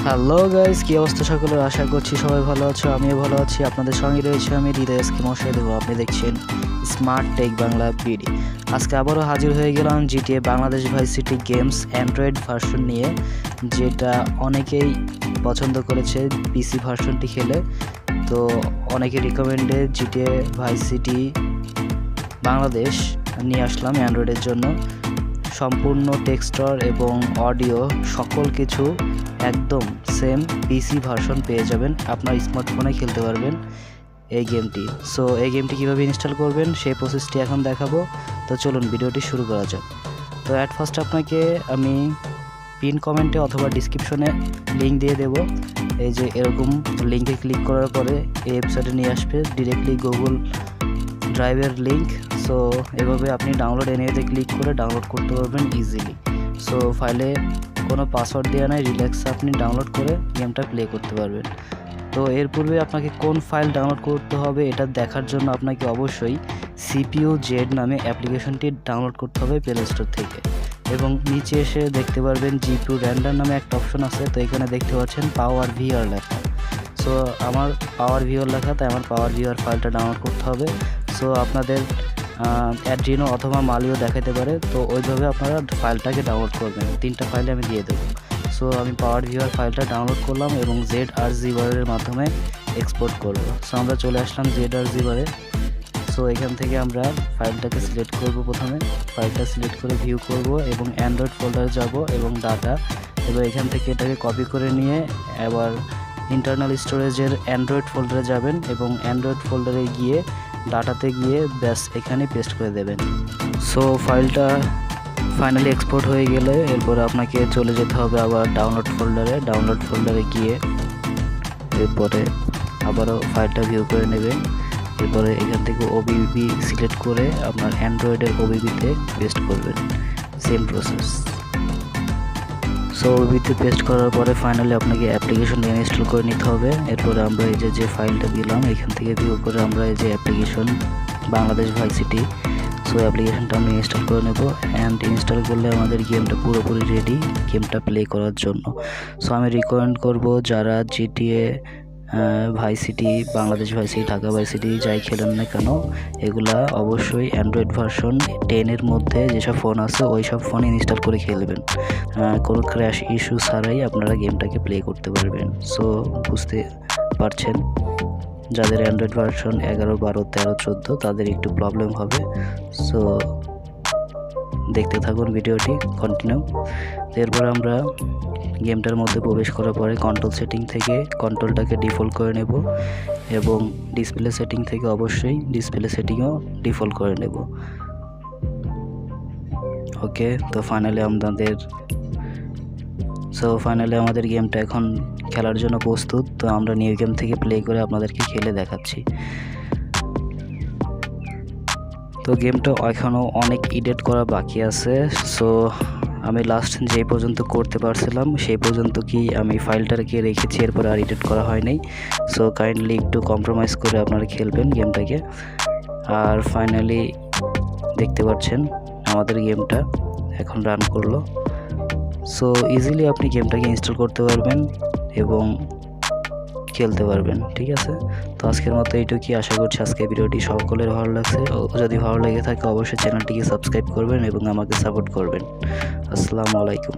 Hello guys, কি অবস্থা সকলের? আশা করছি সবাই ভালো আছো, আমিও ভালো আছি। আপনাদের সঙ্গে রয়েছে আমি হৃদয় এসকে মশাই দেবো। আপনি দেখছেন স্মার্ট টেক বাংলা বিডি। আজকে আবারও হাজির হয়ে গেলাম GTA Bangladesh vice city games Android version নিয়ে, যেটা অনেকেই পছন্দ করেছে পিসি ভার্সনটি খেলে। তো অনেকে রিকমেন্ডে জিটিএ ভাইস সিটি বাংলাদেশ নিয়ে আসলাম অ্যান্ড্রয়েডের জন্য। সম্পূর্ণ টেক্সচার এবং অডিও সকল কিছু একদম সেম পিসি ভার্সন পেয়ে যাবেন, আপনার স্মার্টফোনে খেলতে পারবেন এই গেমটি। সো এই গেমটি কীভাবে ইনস্টল করবেন সেই প্রসেসটি এখন দেখাবো। তো চলুন ভিডিওটি শুরু করা যাক। তো অ্যাট ফার্স্ট আপনাকে আমি পিন কমেন্টে অথবা ডিসক্রিপশনে লিঙ্ক দিয়ে দেব। এই যে এরকম লিঙ্কে ক্লিক করার পরে এই ওয়েবসাইটে নিয়ে আসবে ডিরেক্টলি গুগল ড্রাইভের লিঙ্ক। সো এভাবে আপনি ডাউনলোড এনিওতে ক্লিক করে ডাউনলোড করতে পারবেন ইজিলি। সো ফাইলে কোনো পাসওয়ার্ড দেওয়া নাই, রিল্যাক্সে আপনি ডাউনলোড করে গেমটা প্লে করতে পারবেন। তো এর পূর্বে আপনাকে কোন ফাইল ডাউনলোড করতে হবে এটা দেখার জন্য আপনাকে অবশ্যই CPU Z নামে অ্যাপ্লিকেশনটি ডাউনলোড করতে হবে প্লে স্টোর থেকে। এবং নিচে এসে দেখতে পারবেন GPU রেন্ডার নামে একটা অপশন আছে। তো এখানে দেখতে পাচ্ছেন পাওয়ার ভিআর লেখা। সো আমার পাওয়ার ভিআর লেখা, তাই আমার পাওয়ার ভিআর ফাইলটা ডাউনলোড করতে হবে। সো আপনাদের অ্যাড্রিনো অথবা মালিও দেখাতে পারে, তো ওইভাবে আপনারা ফাইলটাকে ডাউনলোড করবেন। 3টা ফাইলে আমি দিয়ে দেবো। সো আমি পাওয়ার ভিউয়ার ফাইলটা ডাউনলোড করলাম এবং ZRZ বারের মাধ্যমে এক্সপোর্ট করব। সো আমরা চলে আসলাম ZRZ বারে। সো এখান থেকে আমরা ফাইলটাকে সিলেক্ট করব। প্রথমে ফাইলটা সিলেক্ট করে ভিউ করব এবং অ্যান্ড্রয়েড ফোল্ডারে যাব এবং ডাটা, এবার এখান থেকে এটাকে কপি করে নিয়ে এবার ইন্টারনাল স্টোরেজের অ্যান্ড্রয়েড ফোল্ডারে যাবেন এবং অ্যান্ড্রয়েড ফোল্ডারে গিয়ে ডাটাতে গিয়ে ব্যাস এখানে পেস্ট করে দেবেন। সো ফাইলটা ফাইনালি এক্সপোর্ট হয়ে গেলে এরপরে আপনাকে চলে যেতে হবে আবার ডাউনলোড ফোল্ডারে গিয়ে এরপরে আবারও ফাইলটা ভিউ করে নেবেন। এরপরে এখান থেকে ওবিবি সিলেক্ট করে আপনার অ্যান্ড্রয়েডের ওবিবিতে পেস্ট করবেন, সেম প্রসেস। সো ওবিবিতে পেস্ট করার পরে ফাইনালি আপনাকে অ্যাপ্লিকেশন ইনস্টল করে নিতে হবে। এরপরে আমরা এই যে ফাইলটা দিলাম এখান থেকে ভিউ করে আমরা এই যে application Bangladesh vice city, so অ্যাপ্লিকেশনটা আমরা ইনস্টল করে নেব। অ্যান্ড ইনস্টল করলে আমাদের গেমটা পুরোপুরি রেডি গেমটা প্লে করার জন্য। সো আমি রিকমেন্ড করব যারা GTA vice city, Bangladesh vice city, Dhaka vice city যাই খেলেন না কেন, এগুলা অবশ্যই অ্যান্ড্রয়েড ভার্সন 10-এর মধ্যে যেসব ফোন আছে ওই সব ফোনে ইনস্টল করে খেলবেন। কোনো ক্র্যাশ ইস্যু ছাড়াই আপনারা গেমটাকে প্লে করতে পারবেন। সো বুঝতে পারছেন, যাদের অ্যান্ড্রয়েড ভার্সন 11, 12, 13, 14 তাদের একটু প্রবলেম হবে। সো দেখতে থাকুন ভিডিওটি কন্টিনিউ। এরপর আমরা গেমটার মধ্যে প্রবেশ করার পরে কন্ট্রোল সেটিং থেকে কন্ট্রোলটাকে ডিফল্ট করে নেব এবং ডিসপ্লে সেটিং থেকে অবশ্যই ডিসপ্লে সেটিংও ডিফল্ট করে নেব। ওকে, তো ফাইনালি আমাদের গেমটা এখন খেলার জন্য প্রস্তুত। তো আমরা নিউ গেম থেকে প্লে করে আপনাদেরকে খেলে দেখাচ্ছি। তো গেমটা এখনও অনেক এডিট করা বাকি আছে। সো আমি লাস্ট যে পর্যন্ত করতে পারছিলাম সেই পর্যন্ত কি আমি ফাইলটাকে রেখেছি, এরপর আর এডিট করা হয় নাই। সো কাইন্ডলি একটু কম্প্রোমাইজ করে আপনারা খেলবেন গেমটাকে। আর ফাইনালি দেখতে পাচ্ছেন আমাদের গেমটা এখন রান করলো। সো ইজিলি আপনি গেমটাকে ইনস্টল করতে পারবেন এবং খেলতে পারবেন। ঠিক আছে, তো আজকের মতো এইটুকুই। আশা করছি আজকের ভিডিওটি সকলের ভালো লাগছে। যদি ভালো লেগে থাকে অবশ্যই চ্যানেলটিকে সাবস্ক্রাইব করবেন এবং আমাকে সাপোর্ট করবেন। আসসালামু আলাইকুম।